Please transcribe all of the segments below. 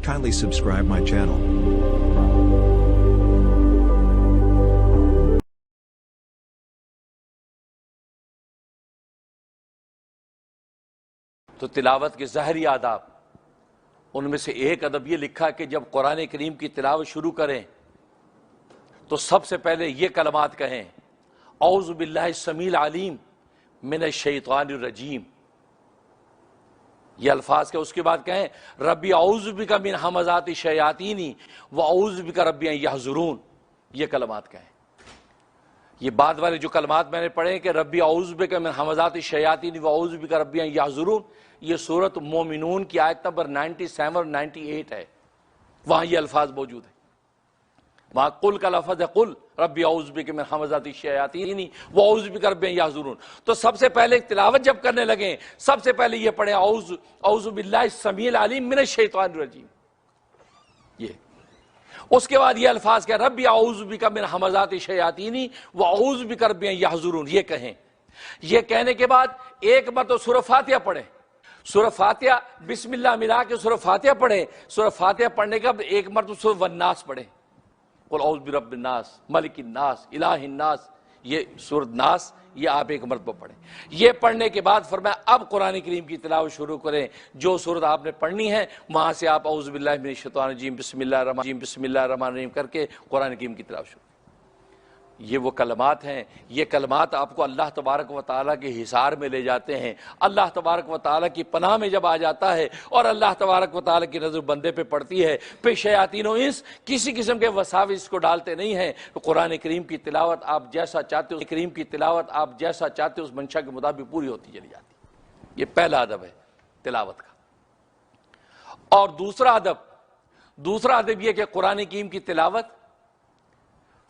Kindly subscribe my channel. تو تلاوت کے ظاہری آداب، ان میں سے ایک ادب یہ لکھا کہ جب قرآن کریم کی تلاوت شروع کریں تو سب سے پہلے یہ کلمات کہیں: اعوذ باللہ السمیع العلیم من الشیطان الرجیم، یہ الفاظ کے اس کے بعد کہیں ربی اعوذ بک من ہمزات الشیاطین واعوذ بک ربی ان یحضرون، یہ کلمات کہیں۔ یہ بعد والے جو کلمات میں نے پڑھے کہ ربی اعوذ بک من ہمزات الشیاطین واعوذ بک ربی ان یحضرون، یہ سورۃ مومنون کی آیت نمبر 97 اور 98 ہے، وہاں یہ الفاظ موجود ہیں۔ وہاں قل کا لفظ ہے قل ربی اعوذ بک من ہمزات الشیاطین واعوذ بک ربی ان یحضرون۔ تو سب سے پہلے تلاوت جب کرنے لگیں سب سے پہلے یہ پڑھیں اعوذ باللہ السمیع العلیم من الشیطان الرجیم، یہ اس کے بعد یہ الفاظ کہ ربی اعوذ بک من ہمزات الشیاطین واعوذ بک ربی ان یحضرون، یہ کہیں۔ یہ کہنے کے بعد ایک مرتبہ سورہ فاتحہ پڑھیں، سورہ فاتحہ بسم اللہ ملا کے سورہ فاتحہ پڑھیں، سورہ فاتحہ پڑھنے کے بعد ایک مرتبہ سورہ والناس پڑھیں، قل اعوذ برب الناس ملک الناس الہ الناس، یہ سورۃ ناس یہ آپ ایک مرتبہ پڑھیں۔ یہ پڑھنے کے بعد فرمایا اب قرآن کریم کی تلاوت شروع کریں، جو سورت آپ نے پڑھنی ہے وہاں سے آپ اعوذ باللہ من الشیطان الرجیم بسم اللہ الرحمن الرحیم کر کے قرآن کریم کی تلاوت شروع۔ یہ وہ کلمات ہیں، یہ کلمات آپ کو اللہ تبارک و تعالیٰ کے حصار میں لے جاتے ہیں، اللہ تبارک و تعالیٰ کی پناہ میں جب آ جاتا ہے اور اللہ تبارک و تعالیٰ کی نظر بندے پہ پڑتی ہے، پھر شیاطین و انس کسی قسم کے وساوس کو ڈالتے نہیں ہیں۔ تو قرآن کریم کی تلاوت آپ جیسا چاہتے ہو اس منشا کے مطابق پوری ہوتی چلی جاتی ہے۔ یہ پہلا ادب ہے تلاوت کا۔ اور دوسرا ادب یہ کہ قرآن کریم کی تلاوت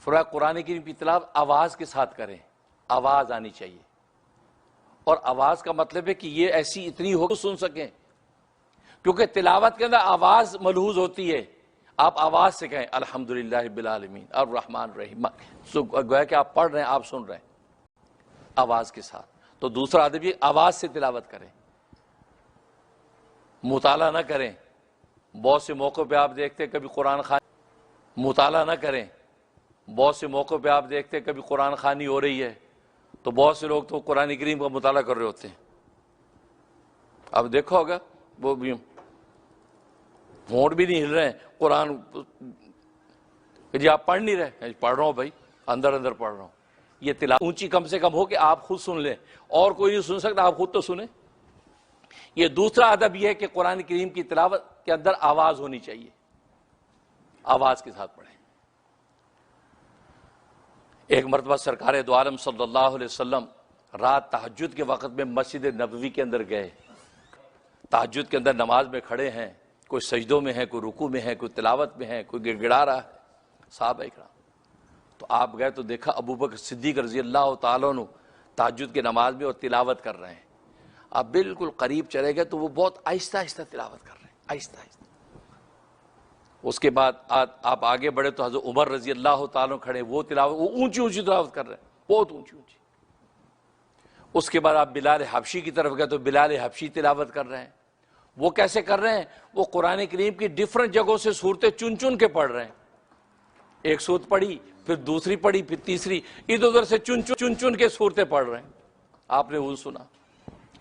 فرمایا قرآن کریم کی تلاوت آواز کے ساتھ کریں، آواز آنی چاہیے، اور آواز کا مطلب ہے کہ یہ ایسی اتنی ہو کہ سن سکیں، کیونکہ تلاوت کے اندر آواز ملحوظ ہوتی ہے۔ آپ آواز سے کہیں الحمدللہ رب العالمین الرحمن الرحیم، گویا کہ آپ پڑھ رہے ہیں، آپ سن رہے ہیں آواز کے ساتھ۔ تو دوسرا ادب یہ آواز سے تلاوت کریں، مطالعہ نہ کریں۔ بہت سے موقع پہ آپ دیکھتے ہیں کبھی قرآن خوانی، مطالعہ نہ کریں۔ بہت سے موقع پہ آپ دیکھتے ہیں کبھی قرآن خوانی ہو رہی ہے تو بہت سے لوگ تو قرآن کریم کا مطالعہ کر رہے ہوتے ہیں۔ اب دیکھو ہوگا وہ بھی ہونٹ بھی نہیں ہل رہے ہیں، قرآن جی آپ پڑھ نہیں رہے، پڑھ رہا ہوں بھائی، اندر پڑھ رہا ہوں۔ یہ تلاوت اونچی کم سے کم ہو کہ آپ خود سن لیں، اور کوئی نہیں سن سکتا، آپ خود تو سنیں۔ یہ دوسرا ادب یہ ہے کہ قرآن کریم کی تلاوت کے اندر آواز ہونی چاہیے، آواز کے ساتھ پڑھیں۔ ایک مرتبہ سرکار دو عالم صلی اللہ علیہ وسلم رات تہجد کے وقت میں مسجد نبوی کے اندر گئے، تہجد کے اندر نماز میں کھڑے ہیں، کوئی سجدوں میں ہے، کوئی رکوع میں ہے، کوئی تلاوت میں ہے، کوئی گڑ گڑا رہا ہے، صحابہ اکرام۔ تو آپ گئے تو دیکھا ابو بکر صدیق رضی اللہ تعالیٰ عنہ تہجد کی نماز میں اور تلاوت کر رہے ہیں۔ آپ بالکل قریب چلے گئے تو وہ بہت آہستہ آہستہ تلاوت کر رہے ہیں، آہستہ آہستہ۔ اس کے بعد آپ آگے بڑھے تو حضرت عمر رضی اللہ تعالیٰ کھڑے، وہ اونچی تلاوت کر رہے ہیں، بہت اونچی۔ اس کے بعد آپ بلال حبشی کی طرف گئے تو بلال حبشی تلاوت کر رہے ہیں۔ وہ کیسے کر رہے ہیں؟ وہ قرآن کریم کی ڈیفرنٹ جگہوں سے صورتیں چن کے پڑھ رہے ہیں، ایک صورت پڑھی پھر دوسری پڑھی پھر تیسری، ادھر ادھر سے چن کے صورتیں پڑھ رہے ہیں۔ آپ نے وہ سنا۔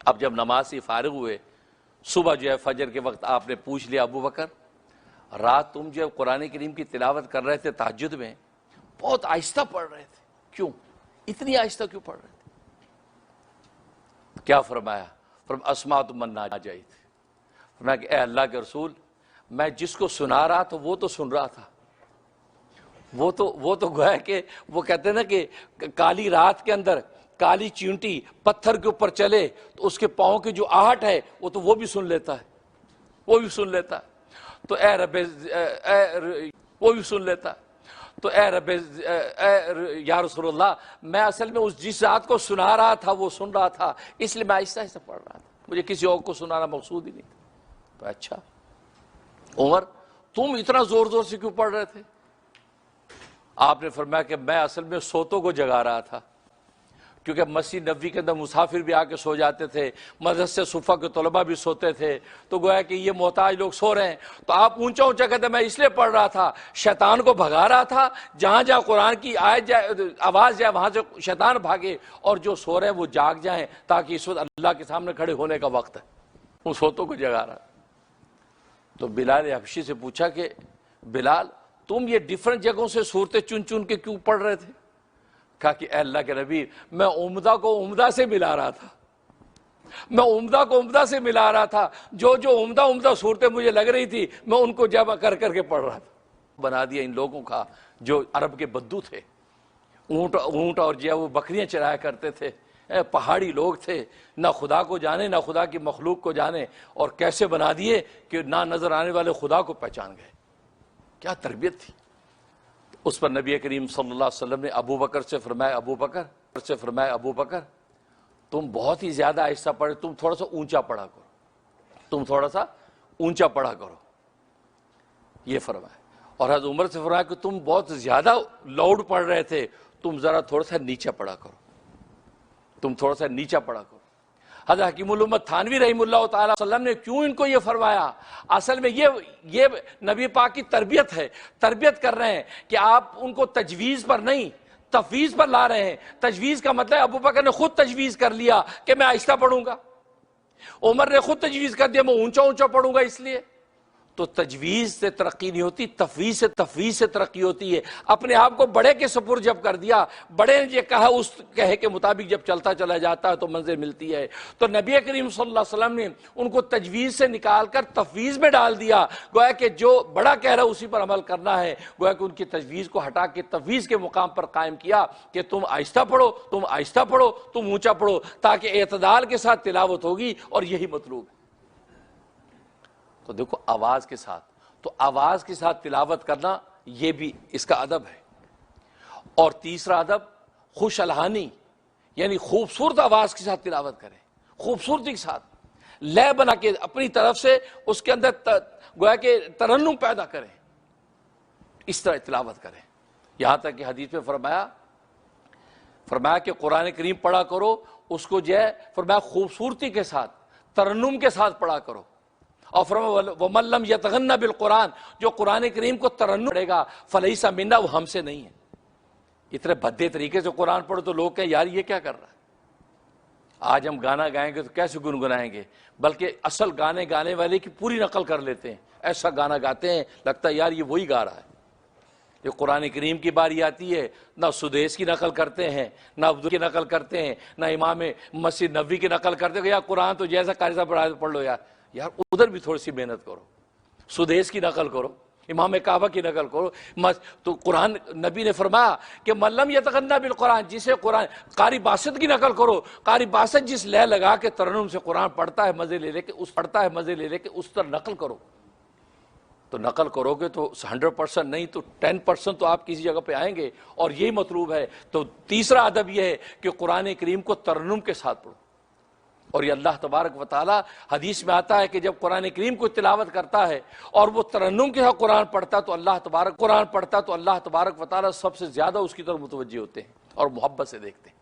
اب جب نماز سے فارغ ہوئے، صبح جو ہے فجر کے وقت آپ نے پوچھ لیا ابو بکر رات تم جو قرآن کریم کی تلاوت کر رہے تھے تہجد میں بہت آہستہ پڑھ رہے تھے، کیوں اتنی آہستہ کیوں پڑھ رہے تھے؟ کیا فرمایا؟ اسمعت من ناجیت، فرمایا کہ اے اللہ کے رسول میں جس کو سنا رہا تھا وہ تو سن رہا تھا، وہ تو گویا کہ وہ کہتے ہیں نا کہ کالی رات کے اندر کالی چینٹی پتھر کے اوپر چلے تو اس کے پاؤں کی جو آہٹ ہے وہ بھی سن لیتا ہے، وہ بھی سن لیتا ہے۔ تو اے رب وہ بھی سن لیتا، تو اے رب یا رسول اللہ میں اصل میں اس جس ذات کو سنا رہا تھا وہ سن رہا تھا، اس لیے میں آہستہ آہستہ پڑھ رہا تھا، مجھے کسی اور کو سنانا مقصود ہی نہیں تھا۔ تو اچھا عمر تم اتنا زور سے کیوں پڑھ رہے تھے؟ آپ نے فرمایا کہ میں اصل میں سوتوں کو جگا رہا تھا، کیونکہ مسجد نبوی کے اندر مسافر بھی آ کے سو جاتے تھے، مدرسے صفہ کے طلباء بھی سوتے تھے، تو گویا کہ یہ محتاج لوگ سو رہے ہیں، تو آپ اونچا اونچا کہتے میں اس لیے پڑھ رہا تھا، شیطان کو بھگا رہا تھا، جہاں جہاں قرآن کی آیت جائے، آواز جائے، وہاں سے شیطان بھاگے، اور جو سو رہے ہیں وہ جاگ جائیں، تاکہ اس وقت اللہ کے سامنے کھڑے ہونے کا وقت ہے، ان سوتوں کو جگا رہا۔ تو بلال حبشی سے پوچھا کہ بلال تم یہ ڈیفرنٹ جگہوں سے صورتیں چن چن کے کیوں پڑھ رہے تھے؟ کہا کہ اے اللہ کے نبی، میں عمدہ کو عمدہ سے ملا رہا تھا، میں عمدہ کو عمدہ سے ملا رہا تھا، جو جو عمدہ صورتیں مجھے لگ رہی تھی میں ان کو جمع کر کر کے پڑھ رہا تھا۔ بنا دیا ان لوگوں کا جو عرب کے بدو تھے، اونٹ اور جو وہ بکریاں چرایا کرتے تھے، پہاڑی لوگ تھے، نہ خدا کو جانے نہ خدا کی مخلوق کو جانے، اور کیسے بنا دیے کہ نہ نظر آنے والے خدا کو پہچان گئے۔ کیا تربیت تھی! اس پر نبی کریم صلی اللہ علیہ وسلم نے ابو بکر سے فرمایا ابو بکر تم بہت ہی زیادہ آہستہ پڑھے، تم تھوڑا سا اونچا پڑھا کرو، یہ فرمایا۔ اور حضرت عمر سے فرمایا کہ تم بہت زیادہ لاؤڈ پڑھ رہے تھے، تم ذرا تھوڑا سا نیچا پڑھا کرو۔ حضرت حکیم الامت تھانوی رحمہ اللہ تعالی وسلم نے کیوں ان کو یہ فرمایا؟ اصل میں یہ نبی پاک کی تربیت ہے، تربیت کر رہے ہیں کہ آپ ان کو تجویز پر نہیں تفویض پر لا رہے ہیں۔ تجویز کا مطلب ابو بکر نے خود تجویز کر لیا کہ میں آہستہ پڑھوں گا، عمر نے خود تجویز کر دیا میں اونچا پڑھوں گا، اس لیے تو تجویز سے ترقی نہیں ہوتی، تفویض سے ترقی ہوتی ہے۔ اپنے آپ کو بڑے کے سپرد جب کر دیا، بڑے نے یہ کہا اس کہے کے مطابق جب چلتا چلا جاتا ہے تو منزل ملتی ہے۔ تو نبی کریم صلی اللہ علیہ وسلم نے ان کو تجویز سے نکال کر تفویض میں ڈال دیا، گویا کہ جو بڑا کہہ رہا ہے اسی پر عمل کرنا ہے، گویا کہ ان کی تجویز کو ہٹا کے تفویض کے مقام پر قائم کیا کہ تم آہستہ پڑھو، تم اونچا پڑھو، تاکہ اعتدال کے ساتھ تلاوت ہوگی، اور یہی مطلوب ہے۔ تو دیکھو آواز کے ساتھ تلاوت کرنا یہ بھی اس کا ادب ہے۔ اور تیسرا ادب خوش الحانی، یعنی خوبصورت آواز کے ساتھ تلاوت کریں، خوبصورتی کے ساتھ لے بنا کے اپنی طرف سے اس کے اندر گویا کہ ترنم پیدا کریں، اس طرح تلاوت کریں۔ یہاں تک کہ حدیث میں فرمایا کہ قرآن کریم پڑھا کرو، اس کو جو ہے فرمایا خوبصورتی کے ساتھ ترنم کے ساتھ پڑھا کرو، اور فرمایا وَمَن لَّمْ يَتَغَنَّ بِالْقُرْآنِ، جو قرآن کریم کو ترنم پڑھے گا فَلَيْسَ مِنَّا، وہ ہم سے نہیں ہے۔ اتنے بھدے طریقے سے قرآن پڑھو تو لوگ کہیں یار یہ کیا کر رہا ہے، آج ہم گانا گائیں گے تو کیسے گنگنائیں گے، بلکہ اصل گانے والے کی پوری نقل کر لیتے ہیں، ایسا گانا گاتے ہیں لگتا ہے یار یہ وہی گا رہا ہے۔ یہ قرآن کریم کی باری آتی ہے، نہ سدیس کی نقل کرتے ہیں، نہ عبد کی نقل کرتے ہیں، نہ امام مسجد نبوی کی نقل کرتے ہیں، یار قرآن تو جیسا قاری صاحب پڑھ لو یار ادھر بھی تھوڑی سی محنت کرو، سدیس کی نقل کرو، امام کعبہ کی نقل کرو۔ تو قرآن نبی نے فرمایا کہ من لم یتغنى بالقرآن، جسے قرآن قاری باسط کی نقل کرو، قاری باسط جس لے لگا کے ترنم سے قرآن پڑھتا ہے مزے لے لے کے اس طرح نقل کرو۔ تو نقل کرو گے تو 100% نہیں تو 10% تو آپ کسی جگہ پہ آئیں گے، اور یہی مطلوب ہے۔ تو تیسرا ادب یہ ہے کہ قرآن کریم کو ترنم کے ساتھ پڑھو، اور یہ اللہ تبارک و تعالی حدیث میں آتا ہے کہ جب قرآن کریم کو تلاوت کرتا ہے اور وہ ترنم کے ساتھ قرآن پڑھتا تو اللہ تبارک و تعالی سب سے زیادہ اس کی طرف متوجہ ہوتے ہیں اور محبت سے دیکھتے ہیں۔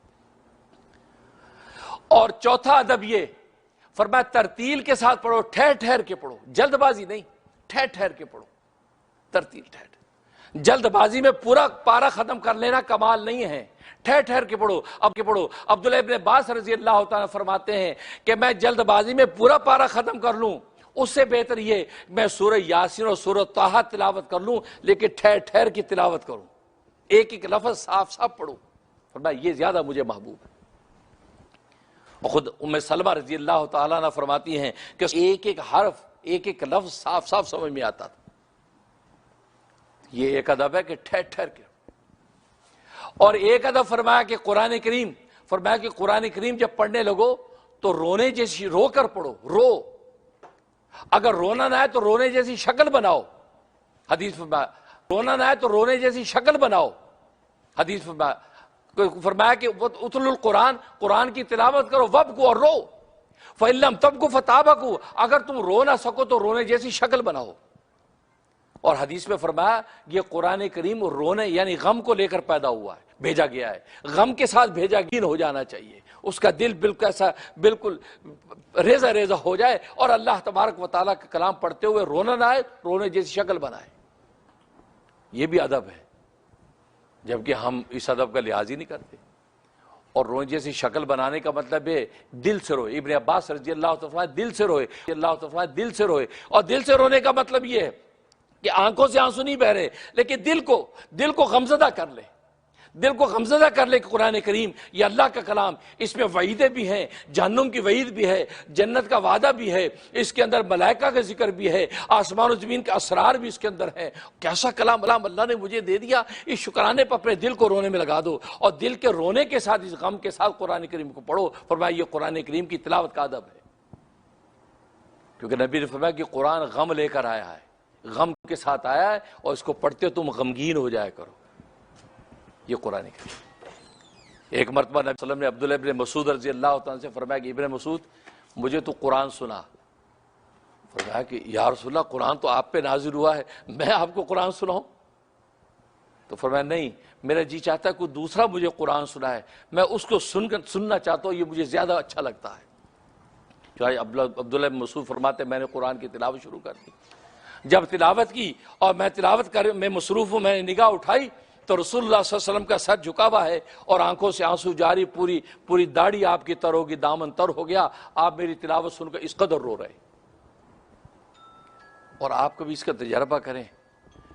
اور چوتھا ادب یہ فرمایا ترتیل کے ساتھ پڑھو، ٹھہر کے پڑھو، جلد بازی نہیں، ٹھہر کے پڑھو، ترتیل ٹھہر۔ جلد بازی میں پورا پارہ ختم کر لینا کمال نہیں ہے، ٹھہر کے پڑھو۔ عبداللہ ابن عباس رضی اللہ تعالیٰ فرماتے ہیں کہ میں جلد بازی میں پورا پارہ ختم کر لوں، اس سے بہتر یہ میں سورہ یاسین اور سورہ طٰہٰ تلاوت کر لوں، لیکن ٹھہر کی تلاوت کروں، ایک لفظ صاف پڑھوں، فرمایا یہ زیادہ مجھے محبوب ہے۔ خود ام سلمہ رضی اللہ تعالیٰ عنہ فرماتی ہیں کہ ایک حرف ایک لفظ صاف سمجھ میں آتا تھا۔ یہ ایک ادب ہے کہ ٹھہر کے۔ اور ایک ادب فرمایا کہ قرآن کریم جب پڑھنے لگو تو رونے جیسی رو کر پڑھو، اگر رونا نہ آئے تو رونے جیسی شکل بناؤ، حدیث رونا نہ آئے تو رونے جیسی شکل بناؤ، حدیث فرمایا کہ اتل القرآن، قرآن کی تلاوت کرو، وابکو، اور رو، فَإِن لَّمْ تَبْكُوا فَتَابَكُوا، اگر تم رو نہ سکو تو رونے جیسی شکل بناؤ۔ اور حدیث میں فرمایا یہ قرآن کریم رونے یعنی غم کو لے کر پیدا ہوا ہے، بھیجا گیا ہے، غم کے ساتھ بھیجا گیا ہو جانا چاہیے، اس کا دل بالکل ایسا بالکل ریزہ ریزہ ہو جائے اور اللہ تبارک و تعالیٰ کا کلام پڑھتے ہوئے رونا نہ آئے، رونے جیسی شکل بنائے۔ یہ بھی ادب ہے، جبکہ ہم اس ادب کا لحاظ ہی نہیں کرتے۔ اور رونے جیسی شکل بنانے کا مطلب ہے دل سے روئے۔ ابن عباس رضی اللہ تعالیٰ دل سے روئے، اللہ تعالیٰ دل سے روئے۔ اور دل سے رونے کا مطلب یہ ہے کہ آنکھوں سے آنسو نہیں بہ رہے، لیکن دل کو غمزدہ کر لے، دل کو غمزدہ کر لے کہ قرآن کریم یہ اللہ کا کلام، اس میں وعیدیں بھی ہیں، جہنم کی وعید بھی ہے، جنت کا وعدہ بھی ہے، اس کے اندر ملائکہ کا ذکر بھی ہے، آسمان و زمین کے اسرار بھی اس کے اندر ہیں۔ کیسا کلام اللہ نے مجھے دے دیا، اس شکرانے پر اپنے دل کو رونے میں لگا دو، اور دل کے رونے کے ساتھ، اس غم کے ساتھ قرآن کریم کو پڑھو۔ فرمایا یہ قرآن کریم کی تلاوت کا ادب ہے، کیونکہ نبی نے فرمایا کہ قرآن غم لے کر آیا ہے، غم کے ساتھ آیا ہے، اور اس کو پڑھتے تم غمگین ہو جایا کرو۔ یہ قرآن کریم۔ ایک مرتبہ نبی صلی اللہ علیہ وسلم نے عبداللہ ابن مسعود رضی اللہ تعالیٰ سے فرمایا کہ ابن مسعود مجھے تو قرآن سنا۔ فرمایا کہ یا رسول اللہ قرآن تو آپ پہ نازل ہوا ہے، میں آپ کو قرآن سناؤں؟ تو فرمایا نہیں، میرا جی چاہتا ہے کوئی دوسرا مجھے قرآن سنا ہے، میں اس کو سننا چاہتا ہوں، یہ مجھے زیادہ اچھا لگتا ہے۔ چاہے عبداللہ ابن مسعود فرماتے میں نے قرآن کی تلاوت شروع کر دی۔ جب تلاوت کی اور میں مصروف ہوں، میں نے نگاہ اٹھائی تو رسول اللہ صلی اللہ علیہ وسلم کا سر جھکا ہوا ہے اور آنکھوں سے آنسو جاری، پوری داڑھی آپ کی تر ہوگی، دامن تر ہو گیا، آپ میری تلاوت سن کر اس قدر رو رہے۔ اور آپ کبھی اس کا تجربہ کریں،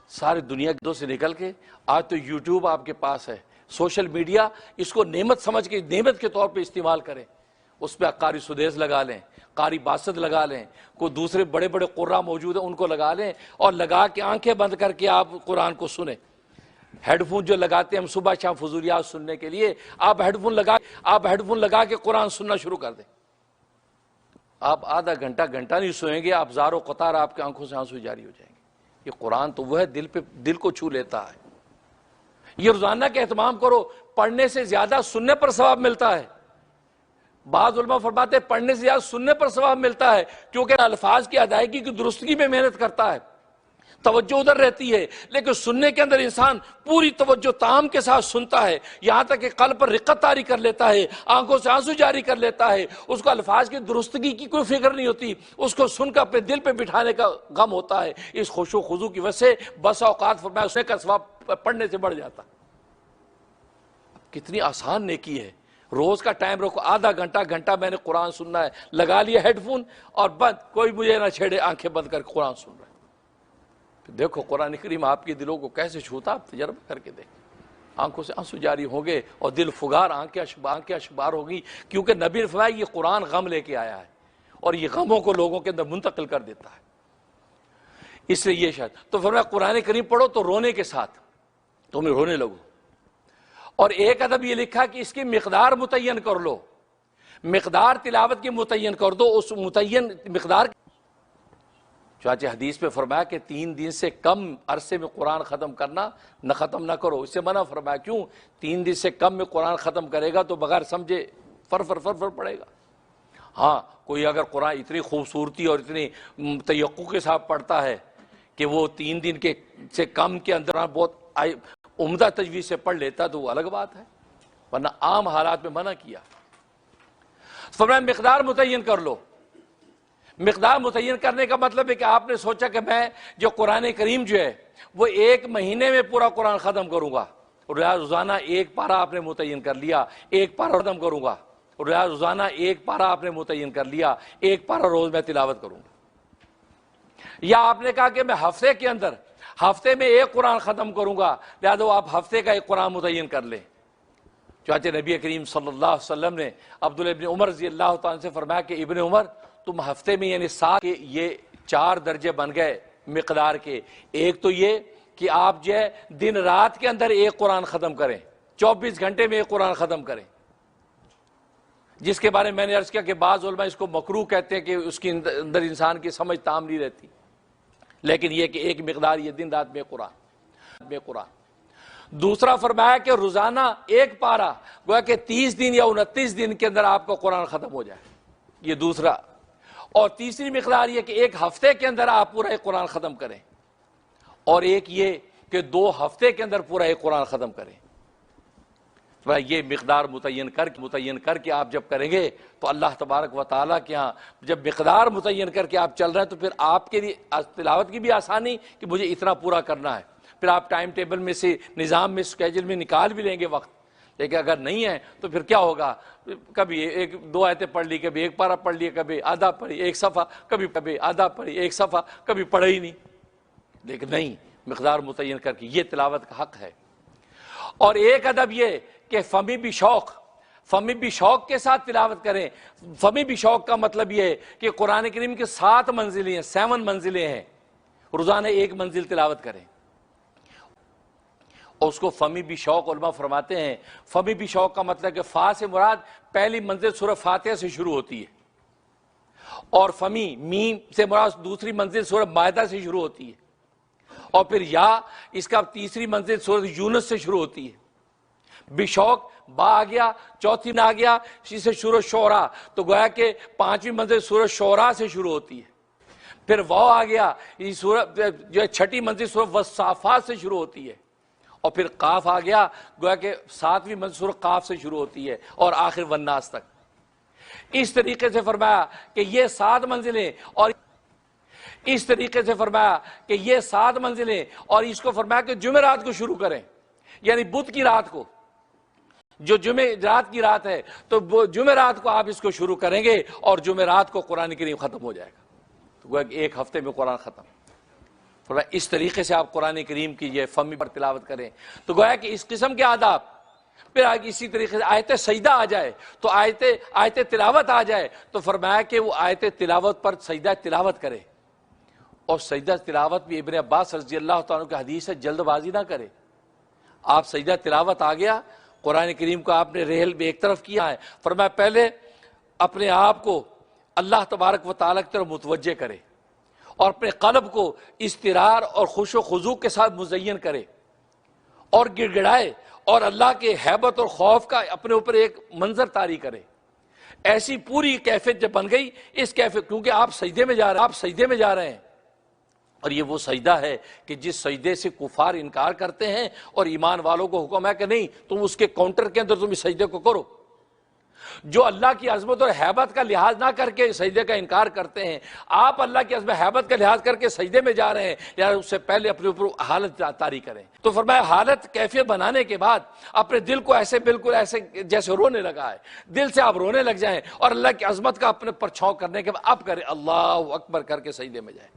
ساری دنیا کے دو سے نکل کے آج تو یوٹیوب آپ کے پاس ہے، سوشل میڈیا، اس کو نعمت سمجھ کے نعمت کے طور پہ استعمال کریں۔ اس پہ قاری سدیس لگا لیں، قاری باسط لگا لیں، کوئی دوسرے بڑے بڑے قرآ موجود ہیں ان کو لگا لیں، اور لگا کے آنکھیں بند کر کے آپ قرآن کو سنیں۔ ہیڈ فون جو لگاتے ہیں ہم صبح شام فضولیات سننے کے لیے، آپ ہیڈ فون لگا کے قرآن سننا شروع کر دیں۔ آپ آدھا گھنٹہ نہیں سوئیں گے، آپ زار و قطار آپ کے آنکھوں سے آنسو جاری ہو جائیں گے۔ یہ قرآن تو وہ ہے دل کو چھو لیتا ہے۔ یہ روزانہ کا اہتمام کرو، پڑھنے سے زیادہ سننے پر ثواب ملتا ہے۔ بعض علماء فرماتے ہیں پڑھنے سے زیادہ سننے پر ثواب ملتا ہے، کیونکہ الفاظ کی ادائیگی کی درستگی میں محنت کرتا ہے، توجہ ادھر رہتی ہے، لیکن سننے کے اندر انسان پوری توجہ تام کے ساتھ سنتا ہے، یہاں تک کہ قلب پر رقت طاری کر لیتا ہے، آنکھوں سے آنسو جاری کر لیتا ہے، اس کو الفاظ کی درستگی کی کوئی فکر نہیں ہوتی، اس کو سن کر اپنے دل پہ بٹھانے کا غم ہوتا ہے۔ اس خشوع و خضوع کی وجہ سے بس اوقات فرمایا اس کا ثواب پڑھنے سے بڑھ جاتا۔ کتنی آسان نیکی ہے، روز کا ٹائم رکھو، آدھا گھنٹہ میں نے قرآن سننا ہے، لگا لیا ہیڈ فون اور بند، کوئی مجھے نہ چھیڑے، آنکھیں بند کر کے قرآن سن رہا ہے۔ دیکھو قرآن کریم آپ کے دلوں کو کیسے چھوتا، آپ تجربہ کر کے دیکھیں۔ آنکھوں سے آنسو جاری ہوں گے اور دل فگار، آنکھیں اشبار ہوگی، کیونکہ نبی نے فرمایا یہ قرآن غم لے کے آیا ہے اور یہ غموں کو لوگوں کے اندر منتقل کر دیتا ہے، اس لیے یہ شاید تو فرمایا قرآن کریم پڑھو تو رونے کے ساتھ تمہیں رونے لگو۔ اور ایک ادب یہ لکھا کہ اس کی مقدار متعین کر لو، مقدار تلاوت کی متعین کر دو، اس متعین مقدار چنانچہ حدیث میں فرمایا کہ 3 دن سے کم عرصے میں قرآن ختم کرنا ختم نہ کرو، اس سے منع فرمایا۔ کیوں؟ 3 دن سے کم میں قرآن ختم کرے گا تو بغیر سمجھے فر پڑے گا۔ ہاں کوئی اگر قرآن اتنی خوبصورتی اور اتنی تیقع کے ساتھ پڑھتا ہے کہ وہ 3 دن سے کم کے اندر بہت عمدہ تجویز سے پڑھ لیتا تو وہ الگ بات ہے، ورنہ عام حالات میں منع کیا۔ فرمایا مقدار متعین کر لو۔ مقدار متعین کرنے کا مطلب ہے کہ آپ نے سوچا کہ میں جو قرآن کریم جو ہے وہ 1 مہینے میں پورا قرآن ختم کروں گا، روزانہ 1 پارہ آپ نے متعین کر لیا، 1 پارہ ختم کروں گا، روزانہ 1 پارہ آپ نے متعین کر لیا، 1 پارہ روز میں تلاوت کروں گا۔ یا آپ نے کہا کہ میں ہفتے میں 1 قرآن ختم کروں گا، لہذا آپ ہفتے کا 1 قرآن متعین کر لیں۔ چنانچہ نبی کریم صلی اللہ علیہ وسلم نے عبداللہ ابن عمر رضی اللہ تعالیٰ سے فرمایا کہ ابن عمر تم ہفتے میں یعنی 7 کے یہ 4 درجے بن گئے مقدار کے۔ ایک تو یہ کہ آپ جو ہے دن رات کے اندر 1 قرآن ختم کریں، 24 گھنٹے میں 1 قرآن ختم کریں، جس کے بارے میں نے عرض کیا کہ بعض علماء اس کو مکروہ کہتے ہیں کہ اس کے اندر انسان کی سمجھ تام نہیں رہتی، لیکن یہ کہ ایک مقدار یہ دن رات میں قرآن۔ دوسرا فرمایا کہ روزانہ 1 پارہ، گویا کہ 30 دن یا 29 دن کے اندر آپ کا قرآن ختم ہو جائے، یہ دوسرا۔ اور تیسری مقدار یہ کہ 1 ہفتے کے اندر آپ پورا 1 قرآن ختم کریں، اور ایک یہ کہ 2 ہفتے کے اندر پورا 1 قرآن ختم کریں۔ تو یہ مقدار متعین کر کے آپ جب کریں گے تو اللہ تبارک و تعالیٰ کے ہاں جب مقدار متعین کر کے آپ چل رہے ہیں تو پھر آپ کے لیے تلاوت کی بھی آسانی کہ مجھے اتنا پورا کرنا ہے، پھر آپ ٹائم ٹیبل میں سے نظام میں اسکیجول میں نکال بھی لیں گے وقت. لیکن اگر نہیں ہے تو پھر کیا ہوگا، کبھی ایک دو آیتیں پڑھ لی، کبھی ایک پارہ پڑھ لیا، کبھی آدھا پڑھی ایک صفحہ، کبھی آدھا پڑھی ایک صفحہ، کبھی پڑھا ہی نہیں. لیکن نہیں، مقدار متعین کر کے یہ تلاوت کا حق ہے. اور ایک ادب یہ کہ فمی بھی شوق کے ساتھ تلاوت کریں. فمی بھی شوق کا مطلب یہ ہے کہ قرآن کریم کے 7 منزلیں ہیں، 7 منزلیں ہیں، روزانہ ایک منزل تلاوت کریں. اور اس کو فمی بھی شوق علماء فرماتے ہیں، فمی بھی شوق کا مطلب کہ فا سے مراد پہلی منزل سورہ فاتحہ سے شروع ہوتی ہے، اور فمی میم سے مراد دوسری منزل سورہ مائدہ سے شروع ہوتی ہے، اور پھر یا اس کا تیسری منزل سورہ یونس سے شروع ہوتی ہے. بشوق با آ گیا، چوتھی آ گیا اسی سے سورہ شعراء، تو گویا کہ 5ویں منزل سورہ شعراء سے شروع ہوتی ہے. پھر واو آ گیا، یہ سورہ جو ہے 6ٹھی منزل سورہ والصافات سے شروع ہوتی ہے. اور پھر قاف آ گیا، گویا کہ 7ویں منزل سورہ قاف سے شروع ہوتی ہے اور آخر والناس تک. اس طریقے سے فرمایا کہ یہ 7 منزلیں، اور اس طریقے سے فرمایا کہ یہ 7 منزلیں، اور اس کو فرمایا کہ جمعرات کو شروع کریں، یعنی بدھ کی رات کو، جو جمعرات کی رات ہے تو جمعرات کو آپ اس کو شروع کریں گے اور جمعرات کو قرآن کریم ختم ہو جائے گا. تو گویا کہ ایک ہفتے میں قرآن ختم. اس طریقے سے آپ قرآن کریم کی یہ فہمی پر تلاوت کریں. تو گویا کہ اس قسم کے آداب. پھر اسی طریقے سے آیت سجدہ آ جائے تو آیت تلاوت آ جائے تو فرمایا کہ وہ آیت تلاوت پر سجدہ تلاوت کرے. اور سجدہ تلاوت بھی ابن عباس رضی اللہ تعالیٰ کی حدیث ہے، جلد بازی نہ کرے. آپ سجدہ تلاوت آ گیا، قرآن کریم کو آپ نے ریل میں ایک طرف کیا ہے، فرمایا پہلے اپنے آپ کو اللہ تبارک و تعالیٰ کی طرف متوجہ کرے اور اپنے قلب کو اضطرار اور خوش و خضوع کے ساتھ مزین کرے اور گڑ گڑائے اور اللہ کے ہیبت اور خوف کا اپنے اوپر ایک منظر طاری کرے. ایسی پوری کیفیت جب بن گئی، اس کیفیت کیونکہ آپ سجدے میں جا رہے ہیں، اور یہ وہ سجدہ ہے کہ جس سجدے سے کفار انکار کرتے ہیں اور ایمان والوں کو حکم ہے کہ نہیں تم اس کے کاؤنٹر کے اندر تم اس سجدے کو کرو. جو اللہ کی عظمت اور حیبت کا لحاظ نہ کر کے سجدے کا انکار کرتے ہیں، آپ اللہ کی عظمت حیبت کا لحاظ کر کے سجدے میں جا رہے ہیں، یا اس سے پہلے اپنے اوپر حالت طاری کریں. تو فرمایا حالت کیفیت بنانے کے بعد اپنے دل کو ایسے بالکل ایسے جیسے رونے لگا ہے، دل سے آپ رونے لگ جائیں اور اللہ کی عظمت کا اپنے پر چھاؤں کرنے کے بعد اب کریں اللہ اکبر کر کے سجدے میں جائیں.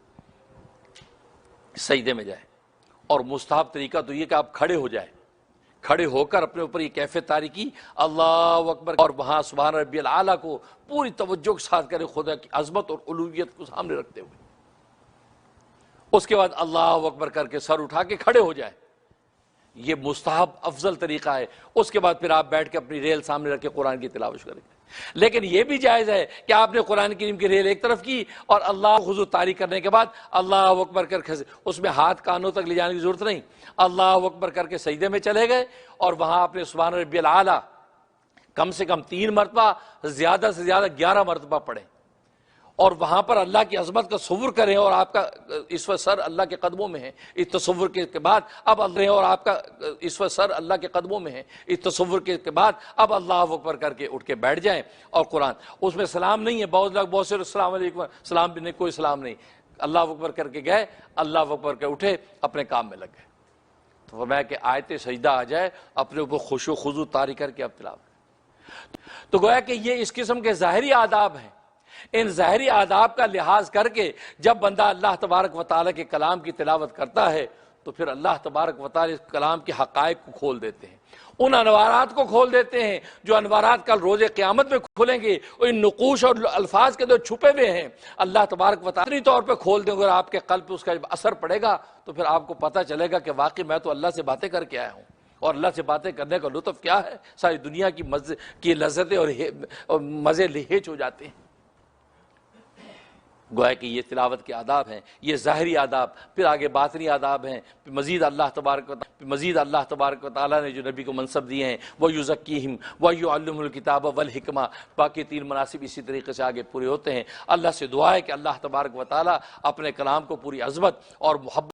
اور مستحب طریقہ تو یہ کہ آپ کھڑے ہو جائیں، کھڑے ہو کر اپنے اوپر یہ کیفیت طاری کی اللہ اکبر، اور وہاں سبحان ربی الاعلیٰ کو پوری توجہ کے ساتھ کرے، خدا کی عظمت اور الوہیت کو سامنے رکھتے ہوئے. اس کے بعد اللہ اکبر کر کے سر اٹھا کے کھڑے ہو جائیں. یہ مستحب افضل طریقہ ہے. اس کے بعد پھر آپ بیٹھ کے اپنی ریل سامنے رکھ کے قرآن کی تلاوت کریں. لیکن یہ بھی جائز ہے کہ آپ نے قرآن کریم کی ریل ایک طرف کی اور اللہ خضوع طاری کرنے کے بعد اللہ اکبر کر کے اس میں ہاتھ کانوں تک لے جانے کی ضرورت نہیں، اللہ اکبر کر کے سجدے میں چلے گئے اور وہاں آپ نے سبحان ربی الاعلیٰ کم سے کم 3 مرتبہ، زیادہ سے زیادہ 11 مرتبہ پڑھیں، اور وہاں پر اللہ کی عظمت کا تصور کریں اور آپ کا اس وقت سر اللہ کے قدموں میں ہے. اس تصور کے بعد اب اللہ اور آپ کا اس وقت سر اللہ کے قدموں میں ہے. اس تصور کے بعد اب اللہ اکبر کر کے اٹھ کے بیٹھ جائیں. اور قرآن اس میں سلام نہیں ہے، بہت سے السلام علیکم، سلام بھی نہیں، کوئی سلام نہیں. اللہ اکبر کر کے گئے، اللہ اکبر کے اٹھے، اپنے کام میں لگ گئے. تو فرمایا کہ آیت سجدہ آ جائے، اپنے اوپر خوش و خضوع طاری کر کے اب تلاوت. تو گویا کہ یہ اس قسم کے ظاہری آداب ہیں. ان ظاہری آداب کا لحاظ کر کے جب بندہ اللہ تبارک و تعالیٰ کے کلام کی تلاوت کرتا ہے تو پھر اللہ تبارک و تعالیٰ اس کلام کے حقائق کو کھول دیتے ہیں، ان انوارات کو کھول دیتے ہیں جو انوارات کل روز قیامت میں کھولیں گے. اور ان نقوش اور الفاظ کے جو چھپے ہوئے ہیں اللہ تبارک و تعالیٰ طور پہ کھول دیں گے، اور آپ کے قلب پہ اس کا جب اثر پڑے گا تو پھر آپ کو پتہ چلے گا کہ واقعی میں تو اللہ سے باتیں کر کے آیا ہوں. اور اللہ سے باتیں کرنے کا لطف کیا ہے، ساری دنیا کی لذتیں اور مزے لہیج ہو جاتے ہیں. گویا کہ یہ تلاوت کے آداب ہیں، یہ ظاہری آداب. پھر آگے باطنی آداب ہیں. مزید اللہ تبارک و تعالیٰ نے جو نبی کو منصب دیے ہیں، وَيُزَكِّيهِمْ وَيُعَلِّمُهُ الْكِتَابَ وَالْحِكْمَةَ، باقی 3 مناسب اسی طریقے سے آگے پورے ہوتے ہیں. اللہ سے دعا ہے کہ اللہ تبارک و تعالیٰ اپنے کلام کو پوری عظمت اور محبت